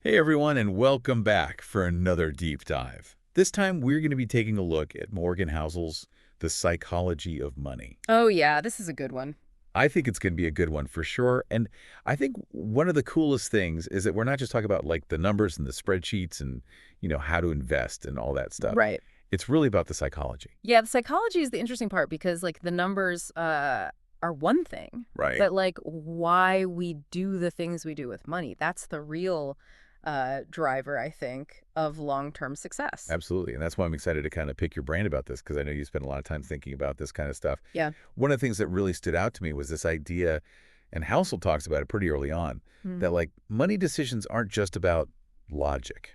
Hey everyone, and welcome back for another deep dive. This time we're going to be taking a look at Morgan Housel's The Psychology of Money. Oh, yeah, this is a good one. I think it's going to be a good one for sure, and I think one of the coolest things is that we're not just talking about like the numbers and the spreadsheets and, how to invest and all that stuff. Right. It's really about the psychology. Yeah, the psychology is the interesting part because, like, the numbers are one thing, Right. but, like, why we do the things we do with money, that's the real driver, I think, of long-term success. Absolutely. And that's why I'm excited to kind of pick your brain about this, because I know you spend a lot of time thinking about this kind of stuff. Yeah. One of the things that really stood out to me was this idea, and Housel talks about it pretty early on, Mm. that like money decisions aren't just about logic,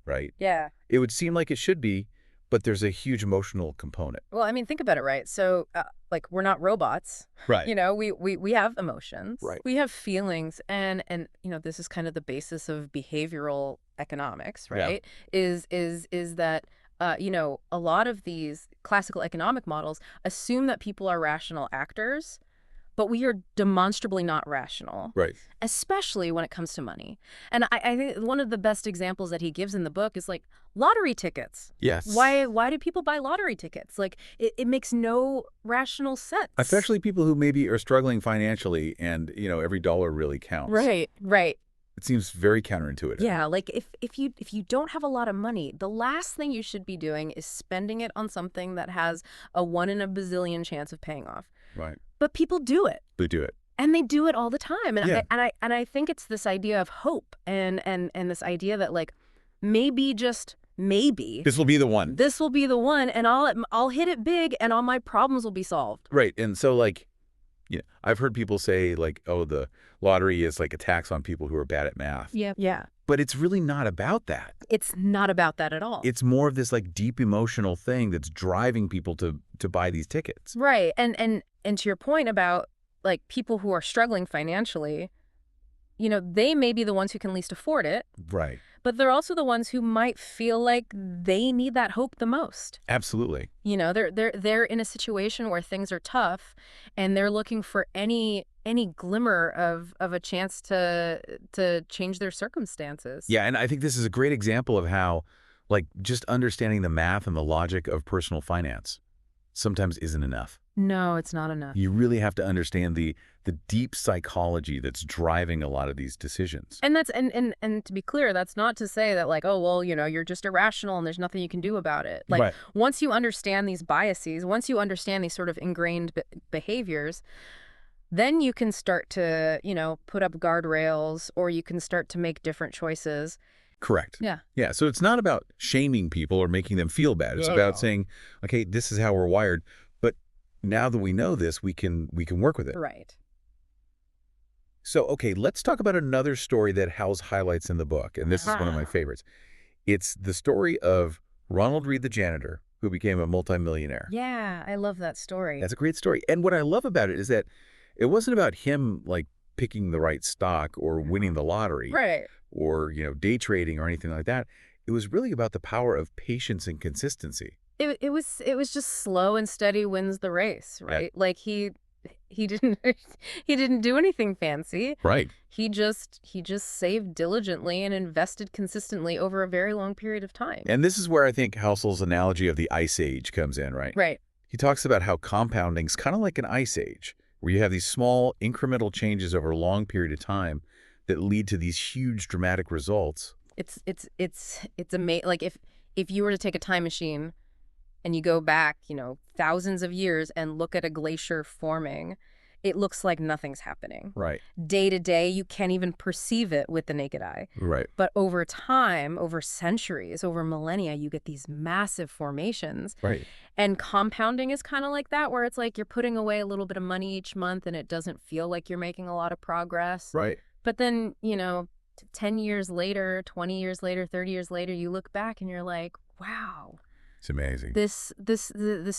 right? Yeah. It would seem like it should be, but there's a huge emotional component. Well, I mean, think about it, right? So, like, we're not robots. Right. We have emotions. Right. We have feelings, and this is kind of the basis of behavioral economics, Yeah. right? Is that a lot of these classical economic models assume that people are rational actors, but we are demonstrably not rational, Right. especially when it comes to money. And I think one of the best examples that he gives in the book is like lottery tickets. Yes. Why do people buy lottery tickets? Like it makes no rational sense. Especially people who maybe are struggling financially and, every dollar really counts. Right, right. It seems very counterintuitive. Yeah, like if you don't have a lot of money, the last thing you should be doing is spending it on something that has a 1 in a bazillion chance of paying off. Right. But people do it. They do it. And they do it all the time. And Yeah. I think it's this idea of hope and this idea that, like, maybe, just maybe, This will be the one. this will be the one, and I'll hit it big and all my problems will be solved. Right. And so like, I've heard people say like, oh, the lottery is like a tax on people who are bad at math. Yeah. Yeah. But it's really not about that. It's not about that at all. It's more of this like deep emotional thing that's driving people to buy these tickets. Right. And to your point about, like, people who are struggling financially, they may be the ones who can least afford it, Right. but they're also the ones who might feel like they need that hope the most. Absolutely. They're in a situation where things are tough, and they're looking for any glimmer of a chance to change their circumstances. Yeah. And I think this is a great example of how like just understanding the math and the logic of personal finance sometimes isn't enough. No, it's not enough. You really have to understand the deep psychology that's driving a lot of these decisions. And that's and to be clear, that's not to say that, like, oh, well, you're just irrational and there's nothing you can do about it. Like, Right. once you understand these biases, once you understand these sort of ingrained behaviors, then you can start to, put up guardrails, or you can start to make different choices. Correct. Yeah. Yeah. So it's not about shaming people or making them feel bad. It's about saying, okay, this is how we're wired. But now that we know this, we can work with it. Right. So, okay, let's talk about another story that Howes highlights in the book. And this is one of my favorites. It's the story of Ronald Reed, the janitor, who became a multimillionaire. Yeah, I love that story. That's a great story. And what I love about it is that it wasn't about him like picking the right stock or winning the lottery. Right. Or, day trading or anything like that. It was really about the power of patience and consistency. It was just slow and steady wins the race, right? Like he didn't he didn't do anything fancy. Right. He just saved diligently and invested consistently over a very long period of time. And this is where I think Housel's analogy of the ice age comes in, right? Right. He talks about how compounding is kind of like an ice age, where you have these small incremental changes over a long period of time that lead to these huge dramatic results. It's amazing. Like, if you were to take a time machine and you go back, thousands of years and look at a glacier forming, it looks like nothing's happening. Right. Day to day, you can't even perceive it with the naked eye. Right. But over time, over centuries, over millennia, you get these massive formations. Right. And compounding is kind of like that, where it's like you're putting away a little bit of money each month and it doesn't feel like you're making a lot of progress. Right. But then, 10 years later, 20 years later, 30 years later, you look back and you're like, wow, It's amazing. this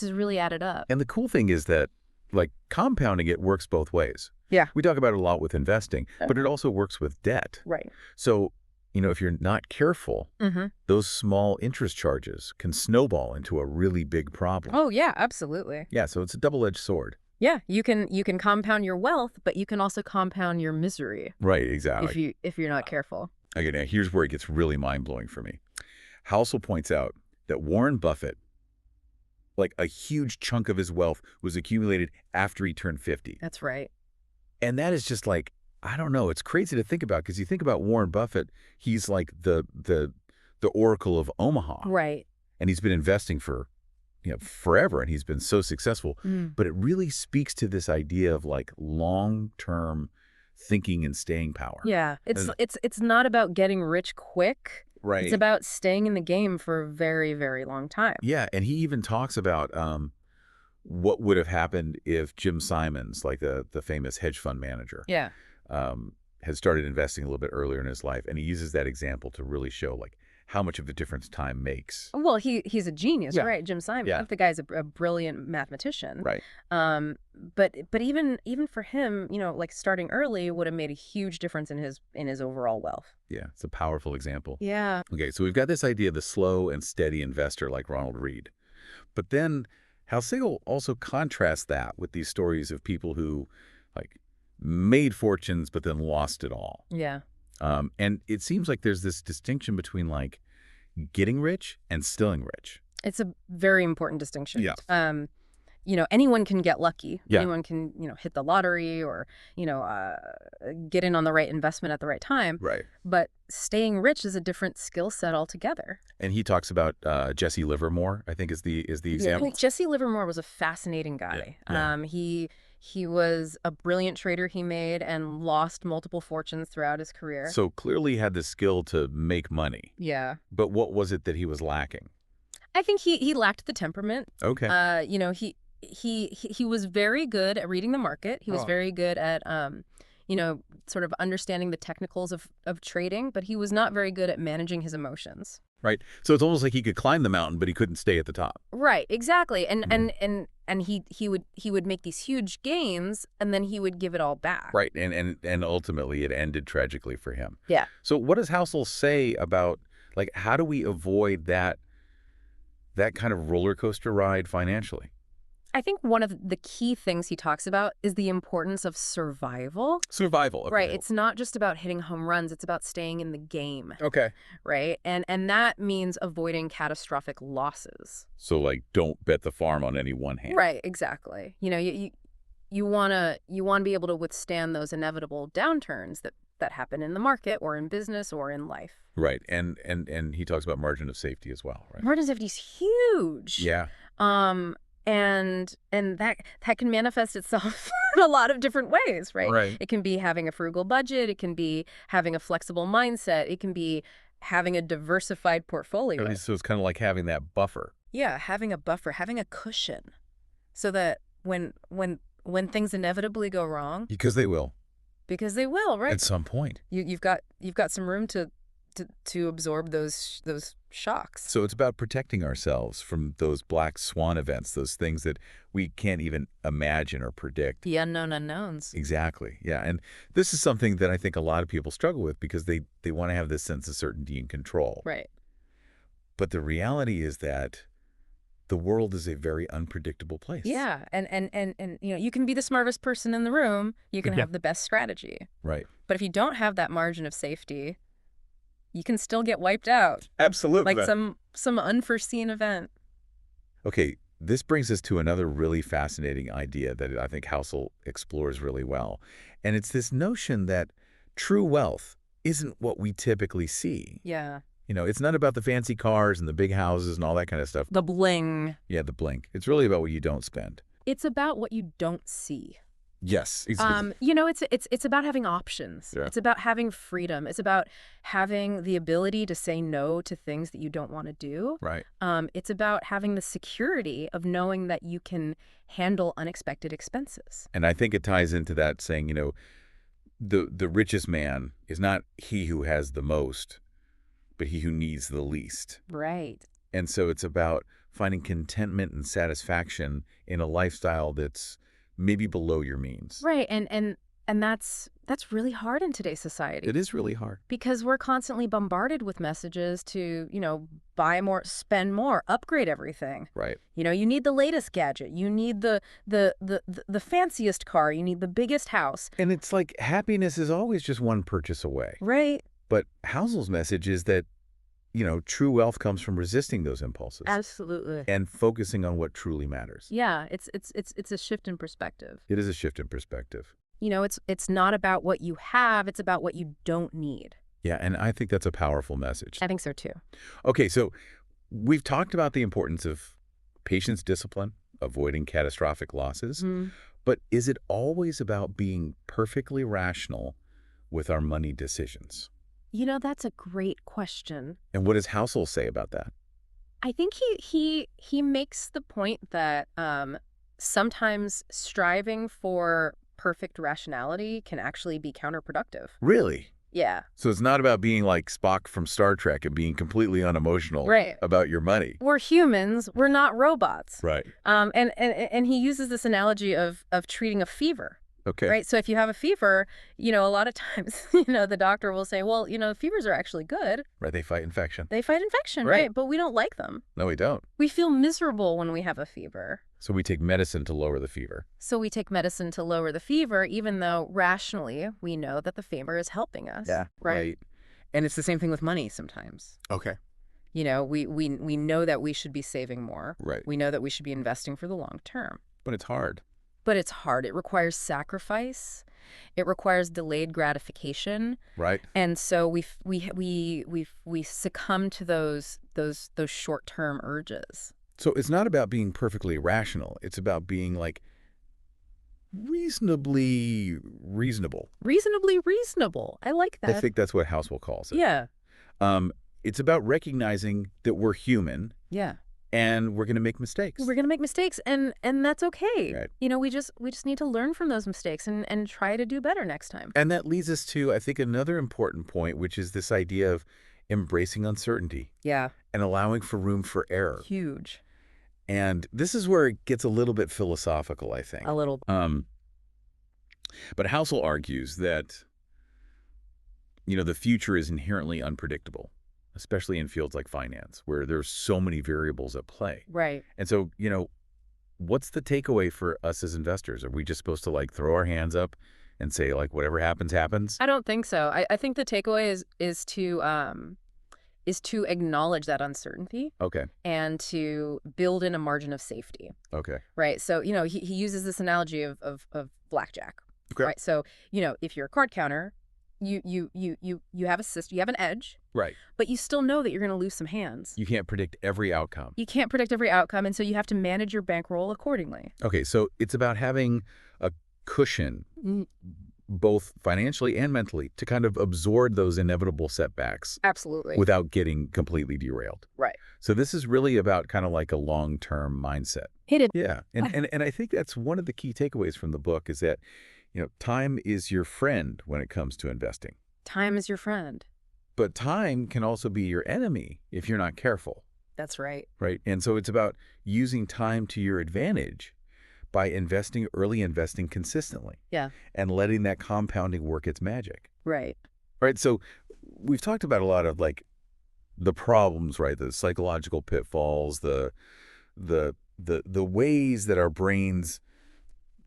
is really added up. And the cool thing is that like compounding it works both ways. Yeah. We talk about it a lot with investing, but it also works with debt. Right. So, if you're not careful, Mm-hmm. those small interest charges can snowball into a really big problem. Oh, yeah, absolutely. Yeah, so it's a double-edged sword. Yeah, you can compound your wealth, but you can also compound your misery Right, exactly. if you're not careful. Okay, now here's where it gets really mind-blowing for me. Housel points out that Warren Buffett, like a huge chunk of his wealth, was accumulated after he turned 50. That's right. And that is just like, I don't know, it's crazy to think about because you think about Warren Buffett, he's like the Oracle of Omaha. Right. And he's been investing for, forever, and he's been so successful. Mm. But it really speaks to this idea of like long-term thinking and staying power. Yeah. It's not about getting rich quick. Right. It's about staying in the game for a very, very long time. Yeah, and he even talks about what would have happened if Jim Simons, like the famous hedge fund manager, Yeah. had started investing a little bit earlier in his life. And he uses that example to really show like how much of a difference time makes. Well, he's a genius, Yeah. right? Jim Simon. Yeah. The guy's a brilliant mathematician. Right. But even for him, like starting early would have made a huge difference in his overall wealth. Yeah, it's a powerful example. Yeah. Okay, so we've got this idea of the slow and steady investor like Ronald Reed. But then Housel also contrasts that with these stories of people who like made fortunes but then lost it all. Yeah. And it seems like there's this distinction between like getting rich and staying rich. It's a very important distinction. Yeah. Anyone can get lucky. Yeah. Anyone can, hit the lottery or, get in on the right investment at the right time. Right. But staying rich is a different skill set altogether. And he talks about Jesse Livermore, I think is the example. Jesse Livermore was a fascinating guy. Yeah. He was a brilliant trader. He made and lost multiple fortunes throughout his career. So clearly he had the skill to make money. Yeah. But what was it that he was lacking? I think he lacked the temperament. Okay. He was very good at reading the market. He was very good at sort of understanding the technicals of trading, but he was not very good at managing his emotions. Right. So it's almost like he could climb the mountain, but he couldn't stay at the top. Right, exactly. And he would make these huge gains and then he would give it all back. Right. And ultimately it ended tragically for him. Yeah. So what does Housel say about like how do we avoid that kind of roller coaster ride financially? I think one of the key things he talks about is the importance of survival. Survival. Okay. Right. It's not just about hitting home runs. It's about staying in the game. Okay. Right. And that means avoiding catastrophic losses. So like don't bet the farm on any one hand. Right. Exactly. You want to be able to withstand those inevitable downturns that happen in the market or in business or in life. Right. And he talks about margin of safety as well, right? Margin of safety is huge. Yeah. And that can manifest itself in a lot of different ways, right? Right. It can be having a frugal budget. It can be having a flexible mindset. It can be having a diversified portfolio. So it's kind of like having that buffer. Yeah, having a buffer, having a cushion, so that when things inevitably go wrong, Because they will. because they will, right? At some point. You've got some room to absorb those shocks. So it's about protecting ourselves from those black swan events, those things that we can't even imagine or predict. The unknown unknowns. Exactly. Yeah. And this is something that I think a lot of people struggle with because they want to have this sense of certainty and control. Right. But the reality is that the world is a very unpredictable place. Yeah, and you can be the smartest person in the room. You can Yeah. have the best strategy. Right. But if you don't have that margin of safety, you can still get wiped out. Absolutely. Like some unforeseen event. Okay, this brings us to another really fascinating idea that I think Housel explores really well. And it's this notion that true wealth isn't what we typically see. Yeah. It's not about the fancy cars and the big houses and all that kind of stuff. The bling. Yeah, the blink. It's really about what you don't spend. It's about what you don't see. Yes. It's about having options. Yeah. It's about having freedom. It's about having the ability to say no to things that you don't want to do. Right. It's about having the security of knowing that you can handle unexpected expenses. And I think it ties into that saying, the richest man is not he who has the most, but he who needs the least. Right. And so it's about finding contentment and satisfaction in a lifestyle that's maybe below your means. Right. And that's really hard in today's society. It is really hard. Because we're constantly bombarded with messages to, buy more, spend more, upgrade everything. Right. You need the latest gadget. You need the fanciest car. You need the biggest house. And it's like happiness is always just one purchase away. Right. But Housel's message is that, true wealth comes from resisting those impulses Absolutely. and focusing on what truly matters. Yeah, it's a shift in perspective. It is a shift in perspective. It's not about what you have, it's about what you don't need. Yeah, and I think that's a powerful message. I think so too. Okay, so we've talked about the importance of patience discipline, avoiding catastrophic losses, but is it always about being perfectly rational with our money decisions? That's a great question. And what does Housel say about that? I think he makes the point that sometimes striving for perfect rationality can actually be counterproductive. Really? Yeah. So it's not about being like Spock from Star Trek and being completely unemotional Right. about your money. We're humans, we're not robots. Right. And he uses this analogy of treating a fever. Okay. Right. So if you have a fever, a lot of times, the doctor will say, well, fevers are actually good. Right. They fight infection. They fight infection, Right. right? But we don't like them. No, we don't. We feel miserable when we have a fever. So we take medicine to lower the fever. So we take medicine to lower the fever, even though rationally we know that the fever is helping us. Yeah. Right. And it's the same thing with money sometimes. Okay. We know that we should be saving more. Right. We know that we should be investing for the long term. But it's hard. But it's hard. It requires sacrifice. It requires delayed gratification. Right. And so we succumb to those short-term urges. So it's not about being perfectly rational. It's about being like reasonably reasonable. Reasonably reasonable. I like that. I think that's what Housel calls it. Yeah. It's about recognizing that we're human Yeah. and we're going to make mistakes. We're going to make mistakes, and that's okay. Right. We just need to learn from those mistakes and try to do better next time. And that leads us to, I think, another important point, which is this idea of embracing uncertainty Yeah. and allowing for room for error. Huge. And this is where it gets a little bit philosophical, I think. A little. But Housel argues that, the future is inherently unpredictable, especially in fields like finance, where there's so many variables at play. Right. And so, what's the takeaway for us as investors? Are we just supposed to like throw our hands up and say like whatever happens, happens? I don't think so. I think the takeaway is to acknowledge that uncertainty Okay. and to build in a margin of safety. Okay. Right. So, he uses this analogy of blackjack. Okay. Right. So, if you're a card counter, you have a system, you have an edge, Right. but you still know that you're going to lose some hands. You can't predict every outcome. You can't predict every outcome, and so you have to manage your bankroll accordingly. Okay. So it's about having a cushion, both financially and mentally, to kind of absorb those inevitable setbacks Absolutely. without getting completely derailed. Right. So this is really about kind of like a long-term mindset. Hit it. Yeah. And I think that's one of the key takeaways from the book is that, time is your friend when it comes to investing. Time is your friend. But time can also be your enemy if you're not careful, That's right. right? And so it's about using time to your advantage by early investing consistently. Yeah. And letting that compounding work its magic. Right. Right. So we've talked about a lot of like the problems, right? The psychological pitfalls, the ways that our brains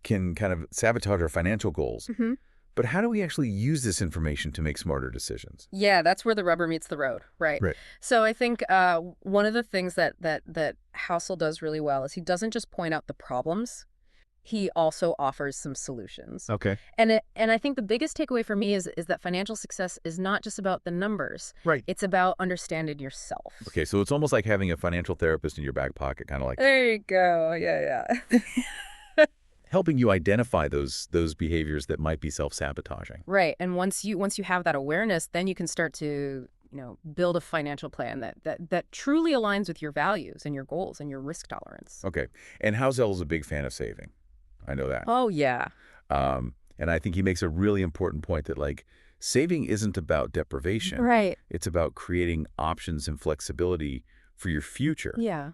can kind of sabotage our financial goals. Mm-hmm. But how do we actually use this information to make smarter decisions? Yeah, that's where the rubber meets the road, right? Right. So I think one of the things that Housel does really well is he doesn't just point out the problems. He also offers some solutions. Okay. And I think the biggest takeaway for me is that financial success is not just about the numbers. Right. It's about understanding yourself. Okay, so it's almost like having a financial therapist in your back pocket, kind of like There you go. Yeah. helping you identify those behaviors that might be self-sabotaging. Right. And once you have that awareness, then you can start to, build a financial plan that truly aligns with your values and your goals and your risk tolerance. Okay. And Housel is a big fan of saving. I know that. Oh, yeah. And I think he makes a really important point that like saving isn't about deprivation. Right. It's about creating options and flexibility for your future. Yeah.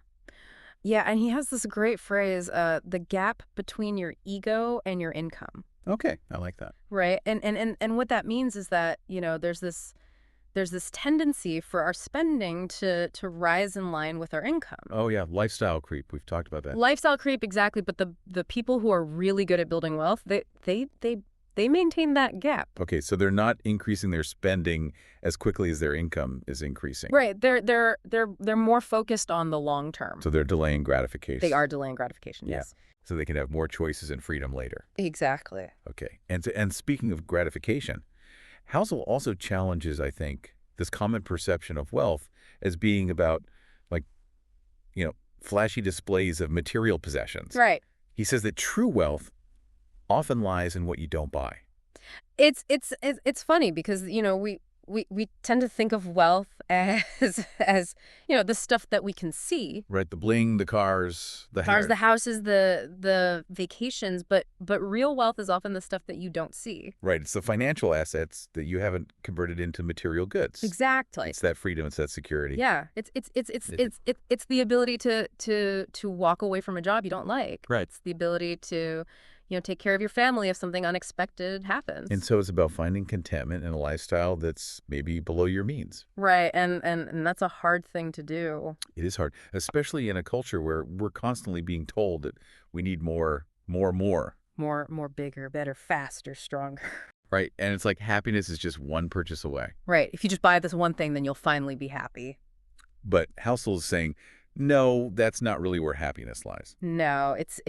Yeah, and he has this great phrase, the gap between your ego and your income. Okay, I like that. Right. And what that means is that, there's this tendency for our spending to rise in line with our income. Oh yeah, lifestyle creep. We've talked about that. Lifestyle creep, exactly. But the people who are really good at building wealth, they they maintain that gap. Okay, so they're not increasing their spending as quickly as their income is increasing. Right. They're more focused on the long term. So they're delaying gratification. They are delaying gratification, Yeah. yes. So they can have more choices and freedom later. Exactly. Okay. And speaking of gratification, Housel also challenges, I think, this common perception of wealth as being about, like, flashy displays of material possessions. Right. He says that true wealth often lies in what you don't buy. It's funny because, we tend to think of wealth as the stuff that we can see. Right, the bling, the cars, the hair. The houses, the vacations, but real wealth is often the stuff that you don't see. Right, it's the financial assets that you haven't converted into material goods. Exactly. It's that freedom, it's that security. Yeah, it's the ability to walk away from a job you don't like. Right. It's the ability to take care of your family if something unexpected happens. And so it's about finding contentment in a lifestyle that's maybe below your means. Right, and that's a hard thing to do. It is hard, especially in a culture where we're constantly being told that we need more. More, bigger, better, faster, stronger. Right, and it's like happiness is just one purchase away. Right, if you just buy this one thing, then you'll finally be happy. But Housel is saying, no, that's not really where happiness lies. No, it's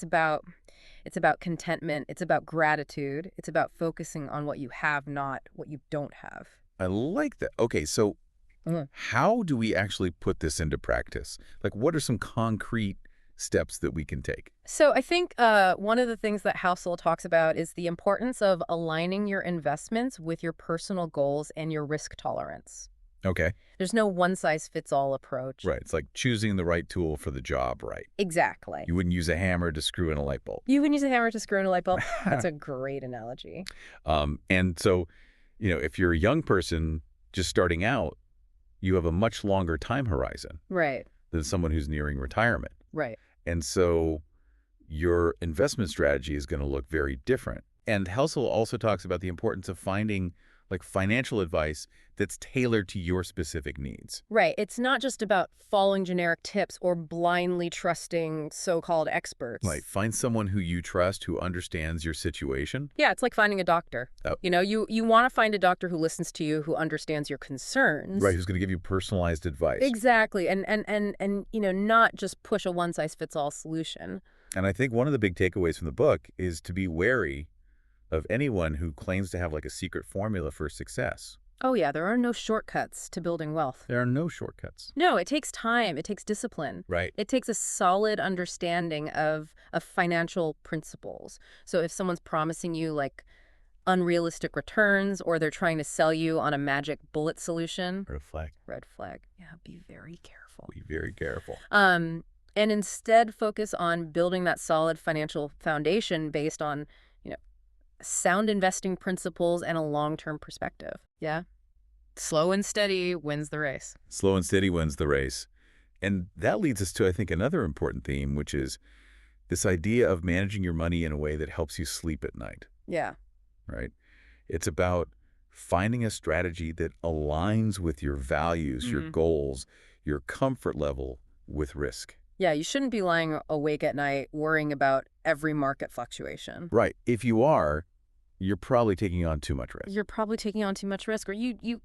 about contentment. It's about gratitude. It's about focusing on what you have, not what you don't have. I like that. Okay, so how do we actually put this into practice? Like, what are some concrete steps that we can take? So I think one of the things that Housel talks about is the importance of aligning your investments with your personal goals and your risk tolerance. Okay. There's no one-size-fits-all approach. Right. It's like choosing the right tool for the job, right? Exactly. You wouldn't use a hammer to screw in a light bulb. You wouldn't use a hammer to screw in a light bulb. That's a great analogy. And so, if you're a young person just starting out, you have a much longer time horizon Right. than someone who's nearing retirement. Right. And so your investment strategy is going to look very different. And Housel also talks about the importance of finding financial advice that's tailored to your specific needs. Right. It's not just about following generic tips or blindly trusting so-called experts. Like, find someone who you trust, who understands your situation. Yeah, it's like finding a doctor. Oh. You want to find a doctor who listens to you, who understands your concerns. Right, who's going to give you personalized advice. Exactly. And not just push a one-size-fits-all solution. And I think one of the big takeaways from the book is to be wary of anyone who claims to have a secret formula for success. Oh, yeah, there are no shortcuts to building wealth. There are no shortcuts. No, it takes time. It takes discipline. Right. It takes a solid understanding of financial principles. So if someone's promising you unrealistic returns, or they're trying to sell you on a magic bullet solution. Red flag. Red flag. Yeah, be very careful. Be very careful. And instead focus on building that solid financial foundation based on, sound investing principles and a long-term perspective. Yeah. Slow and steady wins the race. Slow and steady wins the race. And that leads us to, I think, another important theme, which is this idea of managing your money in a way that helps you sleep at night. Yeah. Right? It's about finding a strategy that aligns with your values, your goals, your comfort level with risk. Yeah, you shouldn't be lying awake at night worrying about every market fluctuation. Right. If you are, you're probably taking on too much risk. You're probably taking on too much risk, or you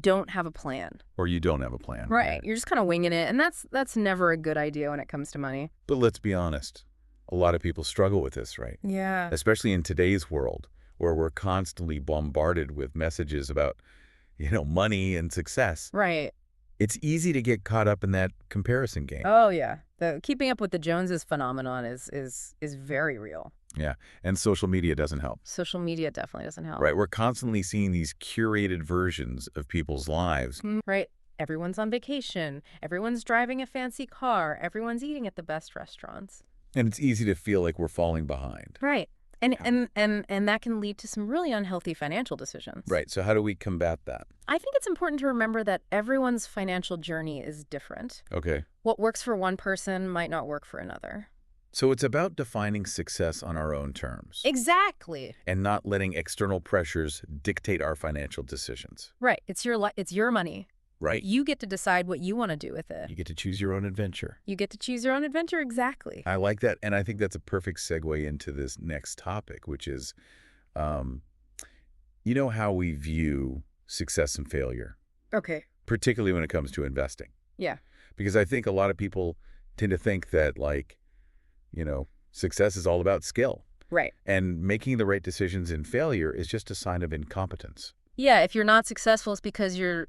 don't have a plan. Or you don't have a plan. Right. You're just kind of winging it, and that's never a good idea when it comes to money. But let's be honest. A lot of people struggle with this, right? Yeah. Especially in today's world, where we're constantly bombarded with messages about, money and success. Right. It's easy to get caught up in that comparison game. Oh, yeah. The keeping up with the Joneses phenomenon is very real. Yeah. And social media doesn't help. Social media definitely doesn't help. Right. We're constantly seeing these curated versions of people's lives. Right. Everyone's on vacation. Everyone's driving a fancy car. Everyone's eating at the best restaurants. And it's easy to feel like we're falling behind. Right. And that can lead to some really unhealthy financial decisions. Right. So how do we combat that? I think it's important to remember that everyone's financial journey is different. Okay. What works for one person might not work for another. So it's about defining success on our own terms. Exactly. And not letting external pressures dictate our financial decisions. Right. It's your money. Right. You get to decide what you want to do with it. You get to choose your own adventure. You get to choose your own adventure, exactly. I like that. And I think that's a perfect segue into this next topic, which is um, you know how we view success and failure, Okay. particularly when it comes to investing. Yeah. Because I think a lot of people tend to think that, like, success is all about skill. Right. And making the right decisions in failure is just a sign of incompetence. Yeah, if you're not successful, it's because you're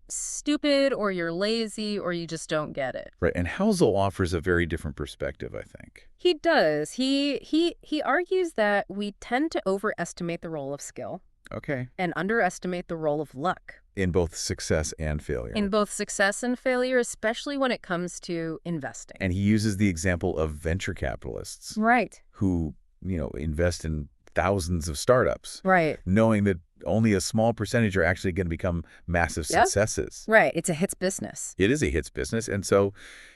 stupid or you're lazy or you just don't get it. Right. And Housel offers a very different perspective, I think. He does. He argues that we tend to overestimate the role of skill Okay. and underestimate the role of luck In both success and failure. in both success and failure, especially when it comes to investing. And he uses the example of venture capitalists Right. who, invest in thousands of startups, Right. knowing that only a small percentage are actually going to become massive Yep. successes. Right. It's a hits business. It is a hits business. And so,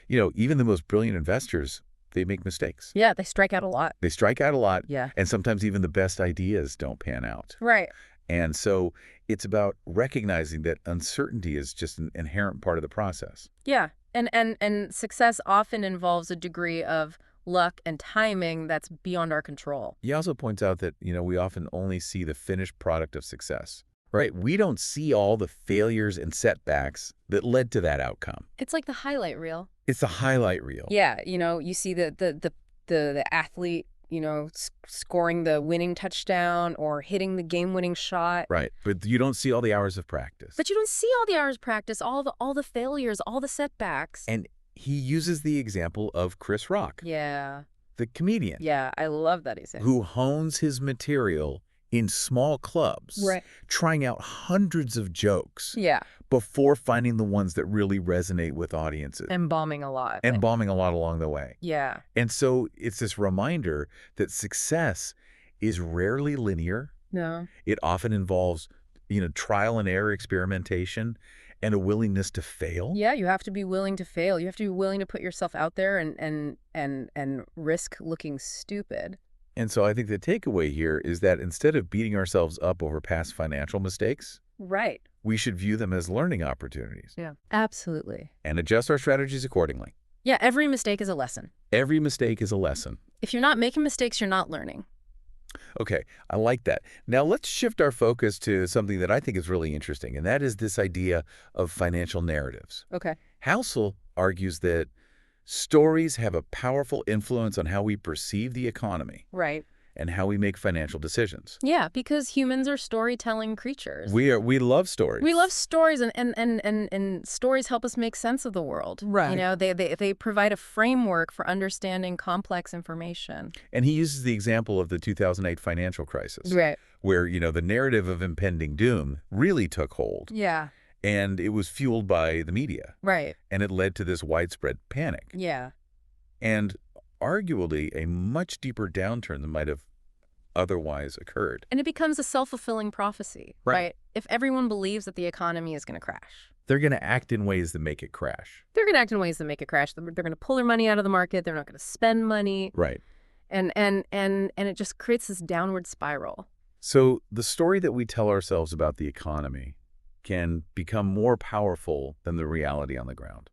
even the most brilliant investors, they make mistakes. Yeah, they strike out a lot. They strike out a lot. Yeah. And sometimes even the best ideas don't pan out. Right. And so it's about recognizing that uncertainty is just an inherent part of the process. Yeah. And success often involves a degree of luck and timing that's beyond our control. He also points out that, we often only see the finished product of success, right? We don't see all the failures and setbacks that led to that outcome. It's like the highlight reel. It's a highlight reel. Yeah, you see the athlete, scoring the winning touchdown or hitting the game-winning shot. Right. But you don't see all the hours of practice. But you don't see all the hours of practice, all the failures, all the setbacks. And he uses the example of Chris Rock, Yeah. the comedian, Yeah, I love that example. who hones his material in small clubs, Right. trying out hundreds of jokes Yeah, before finding the ones that really resonate with audiences and bombing a lot. and bombing a lot along the way. Yeah. And so it's this reminder that success is rarely linear. No. It often involves, trial and error experimentation and a willingness to fail. Yeah, you have to be willing to fail. You have to be willing to put yourself out there and risk looking stupid. And so I think the takeaway here is that instead of beating ourselves up over past financial mistakes, Right. we should view them as learning opportunities Yeah. Absolutely. and adjust our strategies accordingly. Yeah, every mistake is a lesson. Every mistake is a lesson. If you're not making mistakes, you're not learning. Okay, I like that. Now let's shift our focus to something that I think is really interesting, and that is this idea of financial narratives. Okay. Housel argues that stories have a powerful influence on how we perceive the economy Right. and how we make financial decisions. Yeah, because humans are storytelling creatures. We love stories. We love stories, and stories help us make sense of the world. Right. They provide a framework for understanding complex information. And he uses the example of the 2008 financial crisis, Right. where, the narrative of impending doom really took hold, Yeah. and it was fueled by the media, Right. and it led to this widespread panic. Yeah. And arguably a much deeper downturn than might have otherwise occurred. And it becomes a self-fulfilling prophecy, Right. right? If everyone believes that the economy is going to crash, They're going to act in ways that make it crash. they're going to act in ways that make it crash. They're going to pull their money out of the market. They're not going to spend money. Right. And it just creates this downward spiral. So the story that we tell ourselves about the economy can become more powerful than the reality on the ground.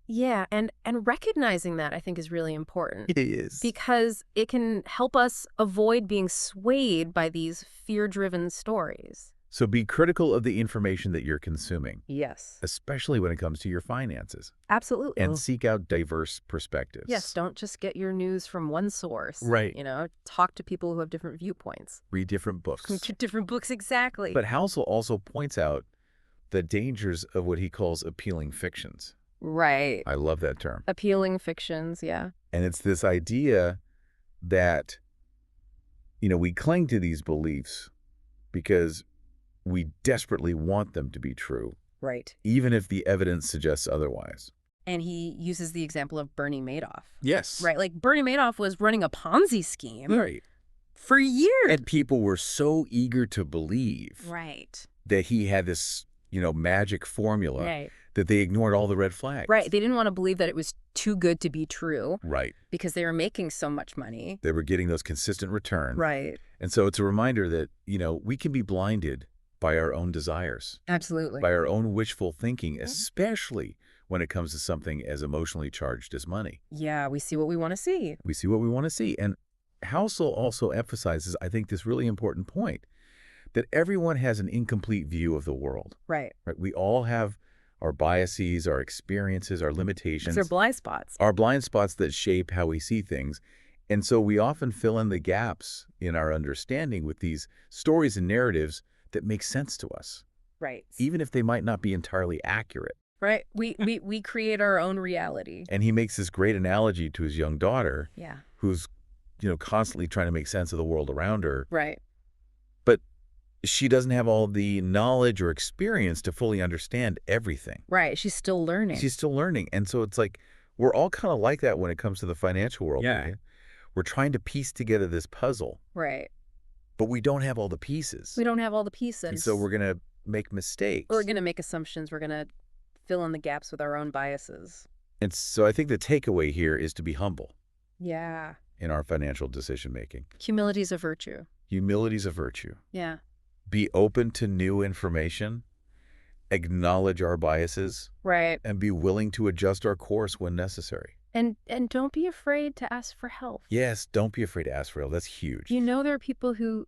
Yeah, and recognizing that, I think, is really important. It is. Because it can help us avoid being swayed by these fear-driven stories. So be critical of the information that you're consuming, Yes. especially when it comes to your finances, Absolutely. and seek out diverse perspectives. Yes, don't just get your news from one source. Right. Talk to people who have different viewpoints. Read different books. Different books, exactly. But Housel also points out the dangers of what he calls appealing fictions. Right. I love that term. Appealing fictions, yeah. And it's this idea that, we cling to these beliefs because we desperately want them to be true, Right. even if the evidence suggests otherwise. And he uses the example of Bernie Madoff. Yes. Right, like Bernie Madoff was running a Ponzi scheme Right. for years. And people were so eager to believe Right. that he had this, magic formula Right. that they ignored all the red flags. Right. They didn't want to believe that it was too good to be true Right. because they were making so much money. They were getting those consistent returns. Right. And so it's a reminder that, we can be blinded by our own desires, Absolutely. by our own wishful thinking, especially when it comes to something as emotionally charged as money. Yeah, we see what we want to see. We see what we want to see. And Housel also emphasizes, I think, this really important point that everyone has an incomplete view of the world. Right. Right? We all have our biases, our experiences, our Because limitations, they're blind spots. our blind spots that shape how we see things. And so we often fill in the gaps in our understanding with these stories and narratives that make sense to us, Right. even if they might not be entirely accurate. Right. We create our own reality. And he makes this great analogy to his young daughter, Yeah. who's, constantly trying to make sense of the world around her. Right. But she doesn't have all the knowledge or experience to fully understand everything. Right. She's still learning. She's still learning. And so it's like, we're all kind of like that when it comes to the financial world. Yeah. Right? We're trying to piece together this puzzle, right. but we don't have all the pieces. We don't have all the pieces. And so we're going to make mistakes. We're going to make assumptions. We're going to fill in the gaps with our own biases. And so I think the takeaway here is to be humble Yeah. in our financial decision making. Humility is a virtue. Humility is a virtue. Yeah. Be open to new information, acknowledge our biases, Right. and be willing to adjust our course when necessary. And don't be afraid to ask for help. Yes, don't be afraid to ask for help. That's huge. You know there are people who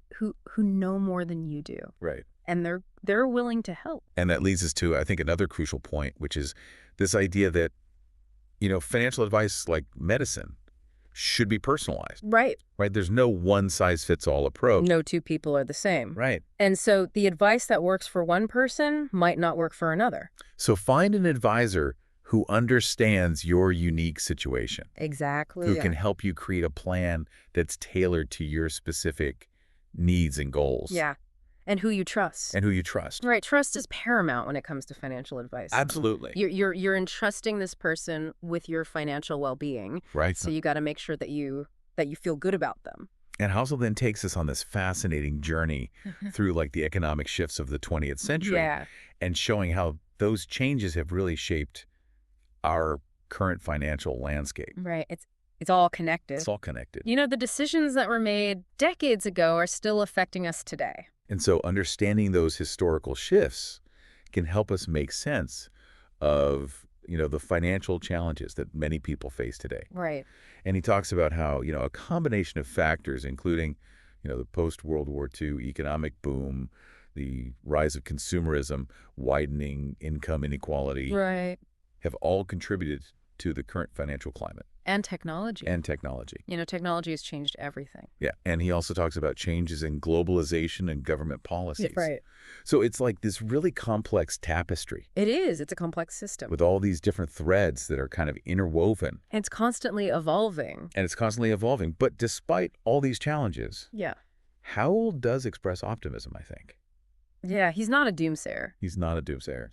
know more than you do, Right. and they're willing to help. And that leads us to, I think, another crucial point, which is this idea that, financial advice like medicine should be personalized, Right. right? There's no one-size-fits-all approach. No two people are the same. Right. And so the advice that works for one person might not work for another. So find an advisor who understands your unique situation, Exactly. who can help you create a plan that's tailored to your specific needs and goals. Yeah. And who you trust. And who you trust. Right. Trust is paramount when it comes to financial advice. Absolutely. You're entrusting this person with your financial well-being. Right. So you got to make sure that you feel good about them. And Housel then takes us on this fascinating journey through like the economic shifts of the 20th century Yeah. and showing how those changes have really shaped our current financial landscape. Right. It's all connected. It's all connected. The decisions that were made decades ago are still affecting us today. And so understanding those historical shifts can help us make sense of, the financial challenges that many people face today. Right. And he talks about how, a combination of factors, including, the post-World War II economic boom, the rise of consumerism, widening income inequality, Right. have all contributed to the current financial climate And technology. and technology. Technology has changed everything. Yeah. And he also talks about changes in globalization and government policies. Right. So it's like this really complex tapestry It is. It's a complex system. with all these different threads that are kind of interwoven, And it's constantly evolving. and it's constantly evolving. But despite all these challenges, Yeah. Howell does express optimism, I think. Yeah. He's not a doomsayer. He's not a doomsayer.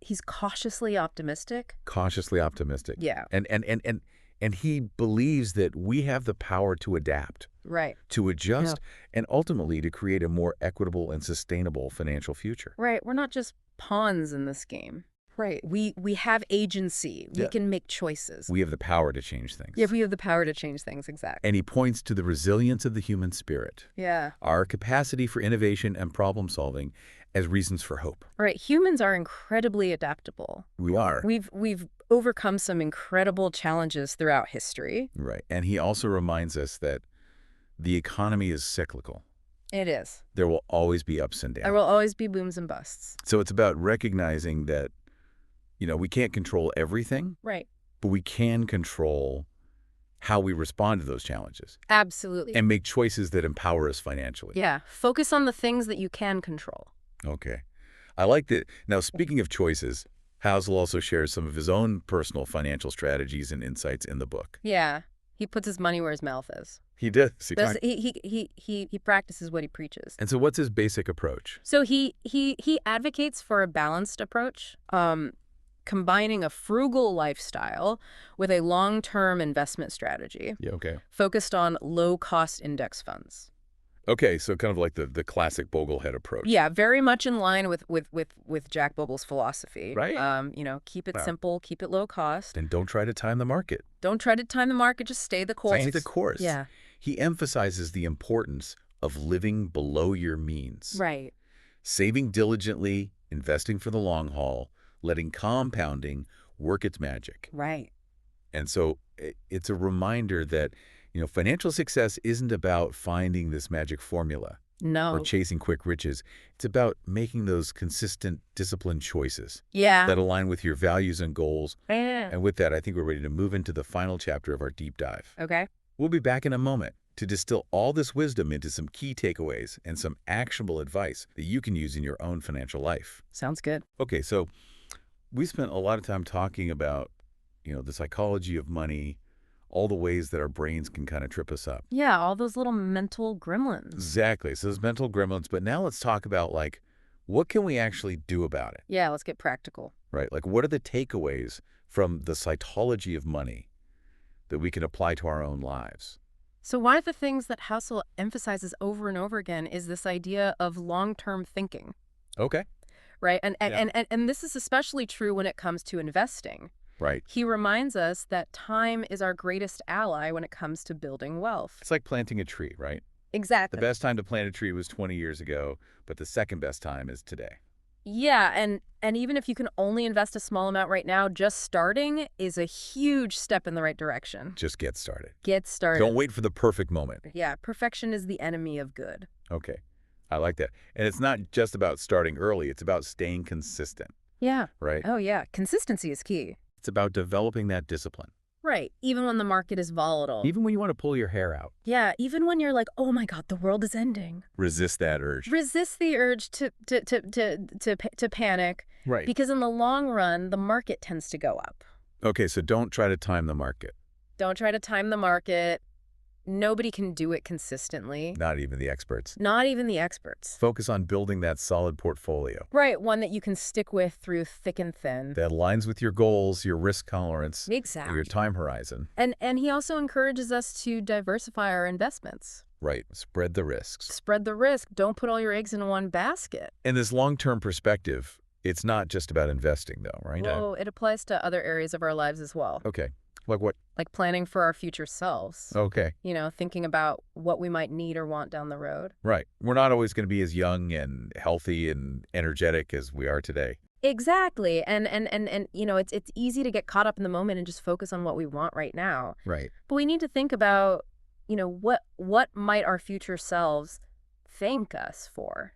He's cautiously optimistic. Cautiously optimistic. Yeah. And he believes that we have the power to adapt, Right. to adjust, and ultimately to create a more equitable and sustainable financial future. Right. We're not just pawns in this game. Right. We have agency. We Yeah. can make choices. We have the power to change things. Yeah, we have the power to change things. Exactly. And he points to the resilience of the human spirit, Yeah. our capacity for innovation and problem solving as reasons for hope. Right. Humans are incredibly adaptable. We are. We've overcome some incredible challenges throughout history. Right. And he also reminds us that the economy is cyclical. It is. There will always be ups and downs. There will always be booms and busts. So it's about recognizing that, we can't control everything, Right. but we can control how we respond to those challenges Absolutely. and make choices that empower us financially. Yeah. Focus on the things that you can control. Okay. I like that. Now, speaking of choices, Housel also shares some of his own personal financial strategies and insights in the book. Yeah. He puts his money where his mouth is. He does. He practices what he preaches. And so what's his basic approach? So he advocates for a balanced approach, combining a frugal lifestyle with a long-term investment strategy Yeah, okay. focused on low-cost index funds. Okay, so kind of like the classic Boglehead approach. Yeah, very much in line with Jack Bogle's philosophy. Right. Keep it Wow. simple, keep it low cost. Then don't try to time the market. Don't try to time the market, just stay the course. Stay the course. Yeah. He emphasizes the importance of living below your means. Right. Saving diligently, investing for the long haul, letting compounding work its magic. Right. And so it's a reminder that, Financial success isn't about finding this magic formula or No. chasing quick riches. It's about making those consistent, disciplined choices Yeah. that align with your values and goals. Yeah. And with that, I think we're ready to move into the final chapter of our deep dive. Okay. We'll be back in a moment to distill all this wisdom into some key takeaways and some actionable advice that you can use in your own financial life. Sounds good. Okay, so we spent a lot of time talking about, the psychology of money, all the ways that our brains can kind of trip us up. Yeah, all those little mental gremlins. Exactly. So those mental gremlins. But now let's talk about, what can we actually do about it, Yeah, let's get practical. right? What are the takeaways from the psychology of money that we can apply to our own lives? So one of the things that Housel emphasizes over and over again is this idea of long-term thinking, Okay. right? And Yeah. and this is especially true when it comes to investing. Right. He reminds us that time is our greatest ally when it comes to building wealth. It's like planting a tree, right? The Exactly. best time to plant a tree was 20 years ago, but the second best time is today. Yeah, and even if you can only invest a small amount right now, just starting is a huge step in the right direction. Just get started. Get started. Don't wait for the perfect moment. Yeah, perfection is the enemy of good. Okay. I like that. And it's not just about starting early. It's about staying consistent, Yeah. right? Oh, yeah. Consistency is key. It's about developing that discipline. Right. Even when the market is volatile. Even when you want to pull your hair out, Yeah. Even when you're like, oh my God, the world is ending. resist that urge. Resist the urge to panic, Right. because in the long run, the market tends to go up. Okay, so don't try to time the market. Don't try to time the market. Nobody can do it consistently. Not even the experts. Not even the experts. Focus on building that solid portfolio Right. One that you can stick with through thick and thin. that aligns with your goals, your risk tolerance, and Exactly. your time horizon. And he also encourages us to diversify our investments. Right. Spread the risks. Spread the risk. Don't put all your eggs in one basket. In this long-term perspective, it's not just about investing, though, right? Well, it applies to other areas of our lives as well. Okay. Like what? Like planning for our future selves. Okay. Thinking about what we might need or want down the road. Right. We're not always going to be as young and healthy and energetic as we are today. Exactly. And it's easy to get caught up in the moment and just focus on what we want right now. Right. But we need to think about, what might our future selves thank us for?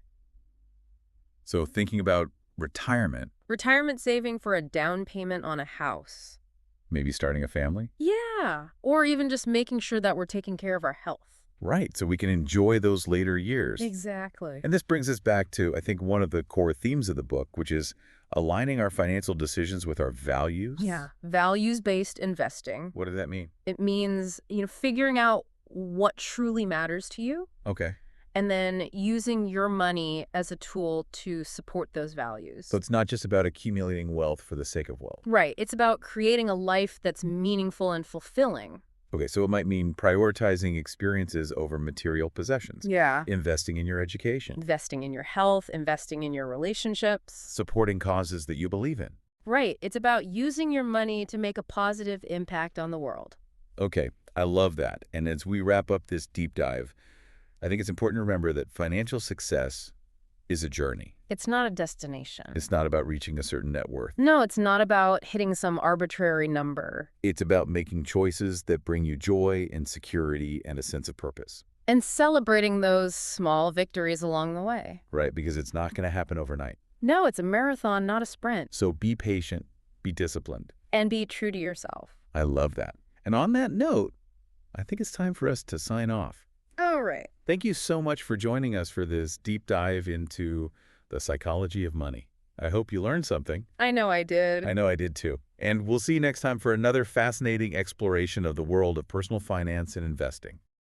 So thinking about retirement, Retirement saving for a down payment on a house. maybe starting a family. Yeah. Or even just making sure that we're taking care of our health. Right. So we can enjoy those later years. Exactly. And this brings us back to, I think, one of the core themes of the book, which is aligning our financial decisions with our values. Yeah. Values-based investing. What does that mean? It means, figuring out what truly matters to you Okay. and then using your money as a tool to support those values. So it's not just about accumulating wealth for the sake of wealth. Right. It's about creating a life that's meaningful and fulfilling. Okay, so it might mean prioritizing experiences over material possessions, Yeah. investing in your education, Investing in your health, investing in your relationships. supporting causes that you believe in. Right. It's about using your money to make a positive impact on the world. Okay, I love that. And as we wrap up this deep dive, I think it's important to remember that financial success is a journey. It's not a destination. It's not about reaching a certain net worth. No, it's not about hitting some arbitrary number. It's about making choices that bring you joy and security and a sense of purpose, And celebrating those small victories along the way. right? Because it's not going to happen overnight. No, it's a marathon, not a sprint. So be patient, be disciplined. And be true to yourself. I love that. And on that note, I think it's time for us to sign off. All right. Thank you so much for joining us for this deep dive into the psychology of money. I hope you learned something. I know I did. I know I did too. And we'll see you next time for another fascinating exploration of the world of personal finance and investing.